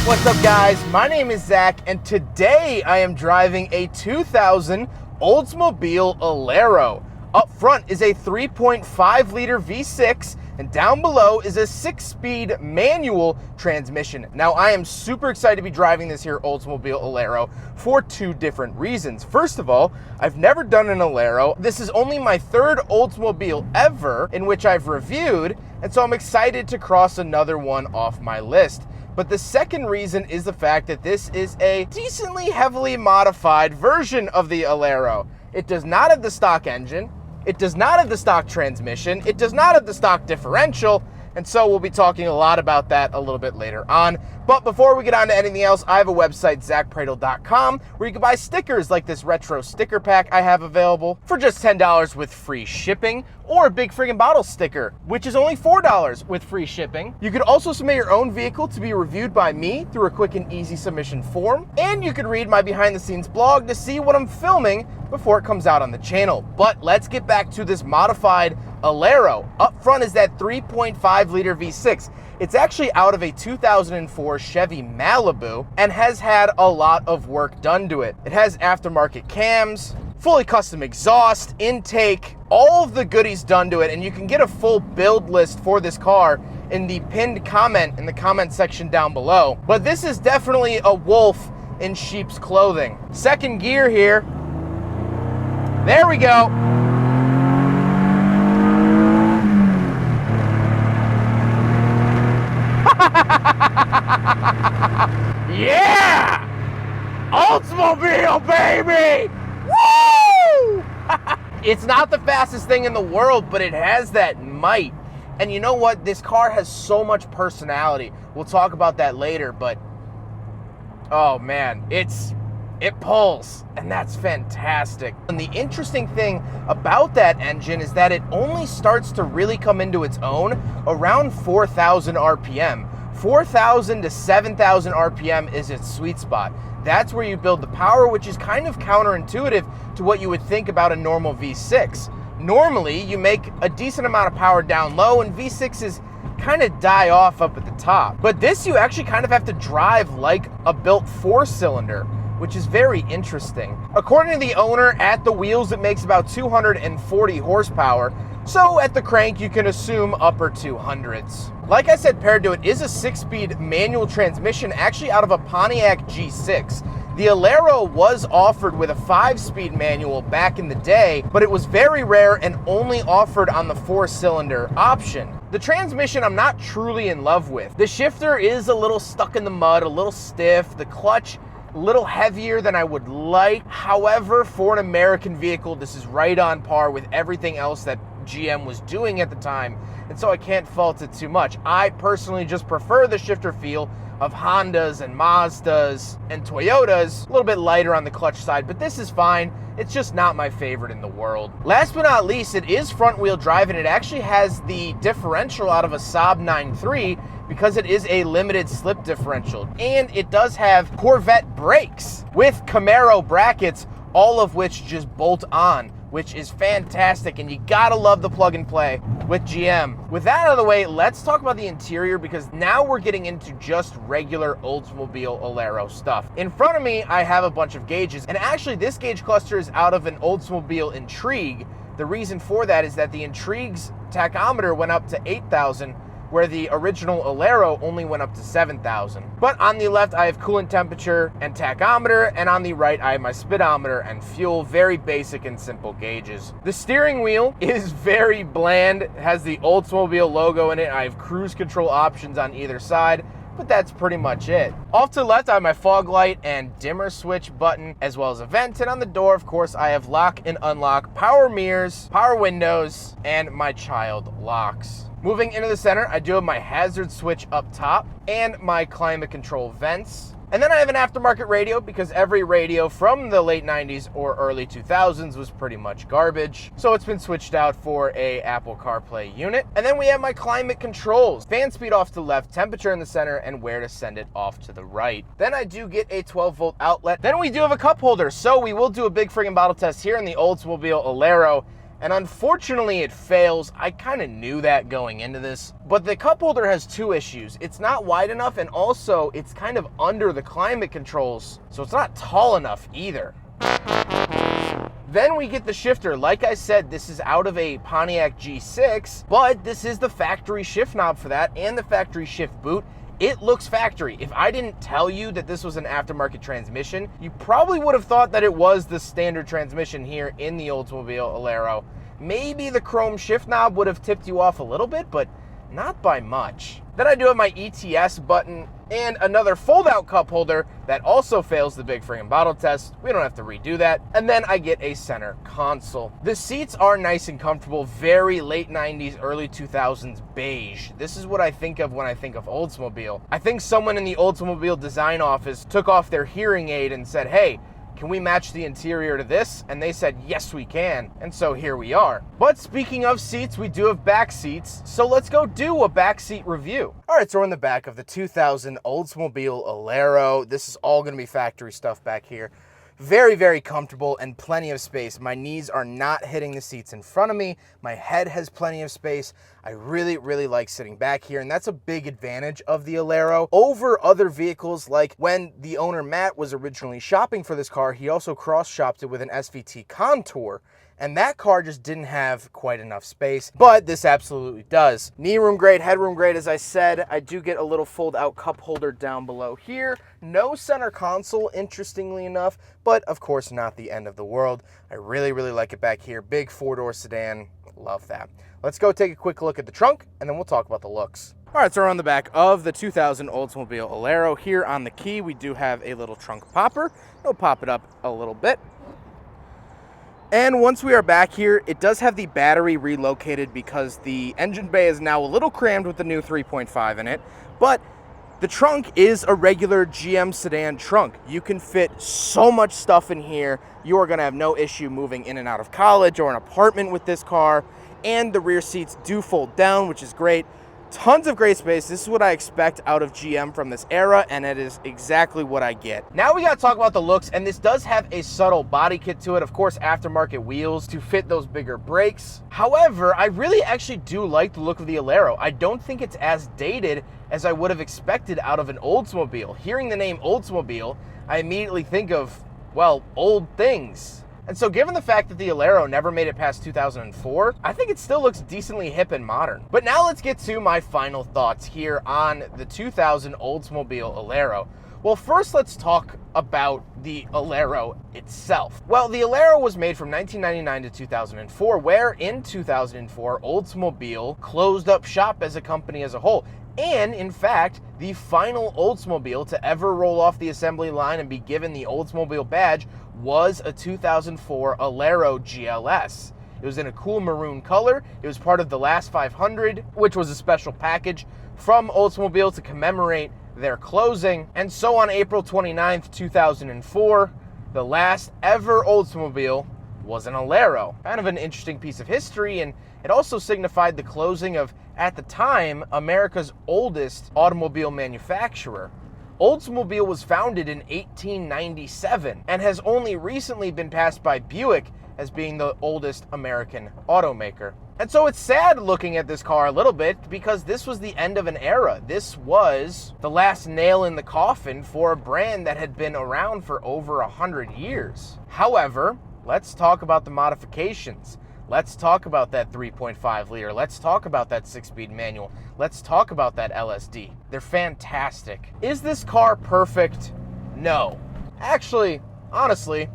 What's up, guys? My name is Zach, and today I am driving a 2000 Oldsmobile Alero. Up front is a 3.5 liter V6, and down below is a 6-speed manual transmission. Now, I am super excited to be driving this here Oldsmobile Alero for two different reasons. First of all, I've never done an Alero. This is only my third Oldsmobile ever in which I've reviewed, and so I'm excited to cross another one off my list. But the second reason is the fact that this is a decently heavily modified version of the Alero. It does not have the stock engine, it does not have the stock transmission, it does not have the stock differential, and so we'll be talking a lot about that a little bit later on. But before we get on to anything else, I have a website, zackpradel.com, where you can buy stickers like this retro sticker pack I have available for just $10 with free shipping, or a big friggin' bottle sticker, which is only $4 with free shipping. You could also submit your own vehicle to be reviewed by me through a quick and easy submission form, and you could read my behind the scenes blog to see what I'm filming before it comes out on the channel. But let's get back to this modified Alero. Up front is that 3.5 liter V6. It's actually out of a 2004 Chevy Malibu and has had a lot of work done to it. It has aftermarket cams, fully custom exhaust, intake, all of the goodies done to it, and you can get a full build list for this car in the pinned comment in the comment section down below. But this is definitely a wolf in sheep's clothing. Second gear here. There we go. Yeah! Oldsmobile, baby! Woo! It's not the fastest thing in the world, but it has that might. And you know what? This car has so much personality. We'll talk about that later, but oh man, it pulls, and that's fantastic. And the interesting thing about that engine is that it only starts to really come into its own around 4,000 RPM. 4,000 to 7,000 RPM is its sweet spot. That's where you build the power, which is kind of counterintuitive to what you would think about a normal V6. Normally, you make a decent amount of power down low, and V6s kind of die off up at the top. But this, you actually kind of have to drive like a built 4-cylinder, which is very interesting. According to the owner, at the wheels, it makes about 240 horsepower. So at the crank, you can assume upper 200s. Like I said, paired to it is a 6-speed manual transmission, actually out of a Pontiac G6. The Alero was offered with a 5-speed manual back in the day, but it was very rare and only offered on the 4-cylinder option. The transmission I'm not truly in love with. The shifter is a little stuck in the mud, a little stiff. The clutch, a little heavier than I would like. However, for an American vehicle, this is right on par with everything else that GM was doing at the time, and so I can't fault it too much. I personally just prefer the shifter feel of Hondas and Mazdas and Toyotas, a little bit lighter on the clutch side, but this is fine. It's just not my favorite in the world. Last but not least, it is front-wheel drive, and it actually has the differential out of a Saab 9.3 because it is a limited slip differential, and it does have Corvette brakes with Camaro brackets, all of which just bolt on, which is fantastic, and you gotta love the plug and play with GM. With that out of the way, let's talk about the interior, because now we're getting into just regular Oldsmobile Alero stuff. In front of me, I have a bunch of gauges, and actually this gauge cluster is out of an Oldsmobile Intrigue. The reason for that is that the Intrigue's tachometer went up to 8,000, where the original Alero only went up to 7,000. But on the left, I have coolant temperature and tachometer, and on the right, I have my speedometer and fuel. Very basic and simple gauges. The steering wheel is very bland. It has the Oldsmobile logo in it. I have cruise control options on either side, but that's pretty much it. Off to the left, I have my fog light and dimmer switch button, as well as a vent. And on the door, of course, I have lock and unlock, power mirrors, power windows, and my child locks. Moving into the center, I do have my hazard switch up top and my climate control vents. And then I have an aftermarket radio, because every radio from the late 90s or early 2000s was pretty much garbage. So it's been switched out for a Apple CarPlay unit. And then we have my climate controls, fan speed off to the left, temperature in the center, and where to send it off to the right. Then I do get a 12-volt outlet. Then we do have a cup holder. So we will do a big friggin' bottle test here in the Oldsmobile Alero. And unfortunately it fails. I kind of knew that going into this, but the cup holder has two issues. It's not wide enough, and also it's kind of under the climate controls, so it's not tall enough either. Then we get the shifter. Like I said, this is out of a Pontiac G6, but this is the factory shift knob for that and the factory shift boot. It looks factory. If I didn't tell you that this was an aftermarket transmission, you probably would have thought that it was the standard transmission here in the Oldsmobile Alero. Maybe the chrome shift knob would have tipped you off a little bit, but not by much. Then I do have my ETS button and another fold-out cup holder that also fails the big friggin' bottle test. We don't have to redo that. And then I get a center console. The seats are nice and comfortable, very late 90s, early 2000s beige. This is what I think of when I think of Oldsmobile. I think someone in the Oldsmobile design office took off their hearing aid and said, hey, can we match the interior to this? And they said, yes, we can. And so here we are. But speaking of seats, we do have back seats. So let's go do a back seat review. All right, so we're in the back of the 2000 Oldsmobile Alero. This is all gonna be factory stuff back here. Very, very comfortable and plenty of space. My knees are not hitting the seats in front of me. My head has plenty of space. I really, really like sitting back here, and that's a big advantage of the Alero over other vehicles. Like when the owner, Matt, was originally shopping for this car, he also cross-shopped it with an SVT Contour, and that car just didn't have quite enough space, but this absolutely does. Knee room great, headroom great, as I said. I do get a little fold-out cup holder down below here. No center console, interestingly enough, but of course not the end of the world. I really, really like it back here. Big four-door sedan, love that. Let's go take a quick look at the trunk, and then we'll talk about the looks. All right, so we're on the back of the 2000 Oldsmobile Alero. Here on the key, we do have a little trunk popper. We'll pop it up a little bit. And once we are back here, it does have the battery relocated because the engine bay is now a little crammed with the new 3.5 in it, but the trunk is a regular GM sedan trunk. You can fit so much stuff in here. You are gonna have no issue moving in and out of college or an apartment with this car, and the rear seats do fold down, which is great. Tons of great space. This is what I expect out of GM from this era, and it is exactly what I get. Now we gotta talk about the looks, and this does have a subtle body kit to it. Of course, aftermarket wheels to fit those bigger brakes. However, I really actually do like the look of the Alero. I don't think it's as dated as I would have expected out of an Oldsmobile. Hearing the name Oldsmobile, I immediately think of, well, old things. And so given the fact that the Alero never made it past 2004, I think it still looks decently hip and modern. But now let's get to my final thoughts here on the 2000 Oldsmobile Alero. Well, first let's talk about the Alero itself. Well, the Alero was made from 1999 to 2004, where in 2004, Oldsmobile closed up shop as a company as a whole. And in fact, the final Oldsmobile to ever roll off the assembly line and be given the Oldsmobile badge was a 2004 Alero GLS. It was in a cool maroon color. It was part of the last 500, which was a special package from Oldsmobile to commemorate their closing. And so on April 29th, 2004, the last ever Oldsmobile was an Alero. Kind of an interesting piece of history, and it also signified the closing of, at the time, America's oldest automobile manufacturer. Oldsmobile was founded in 1897 and has only recently been passed by Buick as being the oldest American automaker. And so it's sad looking at this car a little bit because this was the end of an era. This was the last nail in the coffin for a brand that had been around for over 100 years. However, let's talk about the modifications. Let's talk about that 3.5 liter. Let's talk about that 6-speed manual. Let's talk about that LSD. They're fantastic. Is this car perfect? No. Actually, honestly,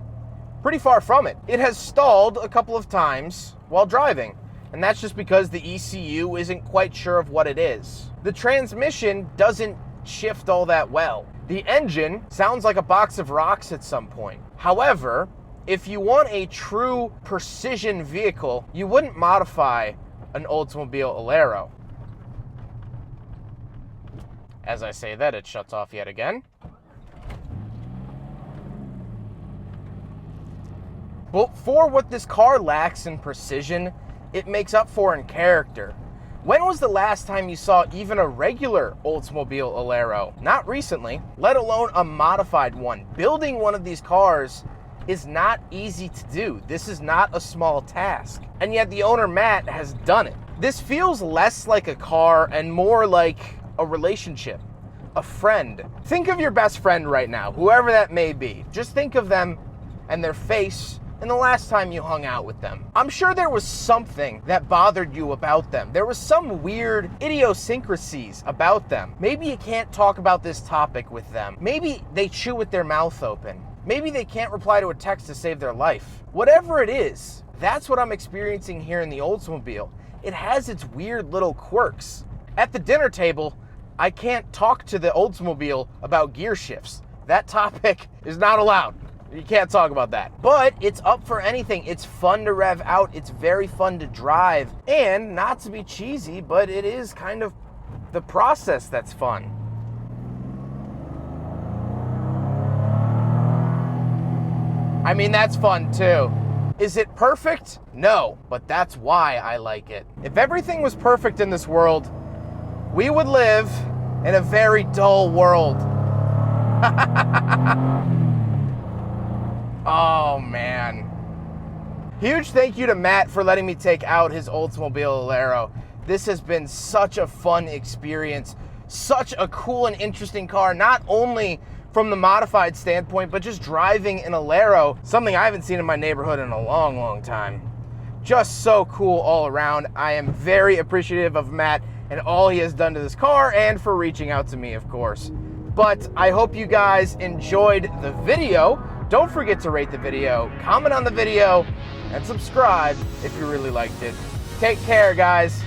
pretty far from it. It has stalled a couple of times while driving, and that's just because the ECU isn't quite sure of what it is. The transmission doesn't shift all that well. The engine sounds like a box of rocks at some point. However, if you want a true precision vehicle, you wouldn't modify an Oldsmobile Alero. As I say that, it shuts off yet again. But for what this car lacks in precision, it makes up for in character. When was the last time you saw even a regular Oldsmobile Alero? Not recently, let alone a modified one. Building one of these cars is not easy to do. This is not a small task. And yet the owner, Matt, has done it. This feels less like a car and more like a relationship, a friend. Think of your best friend right now, whoever that may be. Just think of them and their face and the last time you hung out with them. I'm sure there was something that bothered you about them. There was some weird idiosyncrasies about them. Maybe you can't talk about this topic with them. Maybe they chew with their mouth open. Maybe they can't reply to a text to save their life. Whatever it is, that's what I'm experiencing here in the Oldsmobile. It has its weird little quirks. At the dinner table, I can't talk to the Oldsmobile about gear shifts. That topic is not allowed. You can't talk about that. But it's up for anything. It's fun to rev out. It's very fun to drive. And not to be cheesy, but it is kind of the process that's fun. I mean, that's fun too. Is it perfect? No, but that's why I like it. If everything was perfect in this world, we would live in a very dull world. Oh, man. Huge thank you to Matt for letting me take out his Oldsmobile Alero. This has been such a fun experience. Such a cool and interesting car, not only from the modified standpoint, but just driving an Alero, something I haven't seen in my neighborhood in a long, long time. Just so cool all around. I am very appreciative of Matt and all he has done to this car and for reaching out to me, of course. But I hope you guys enjoyed the video. Don't forget to rate the video, comment on the video, and subscribe if you really liked it. Take care, guys.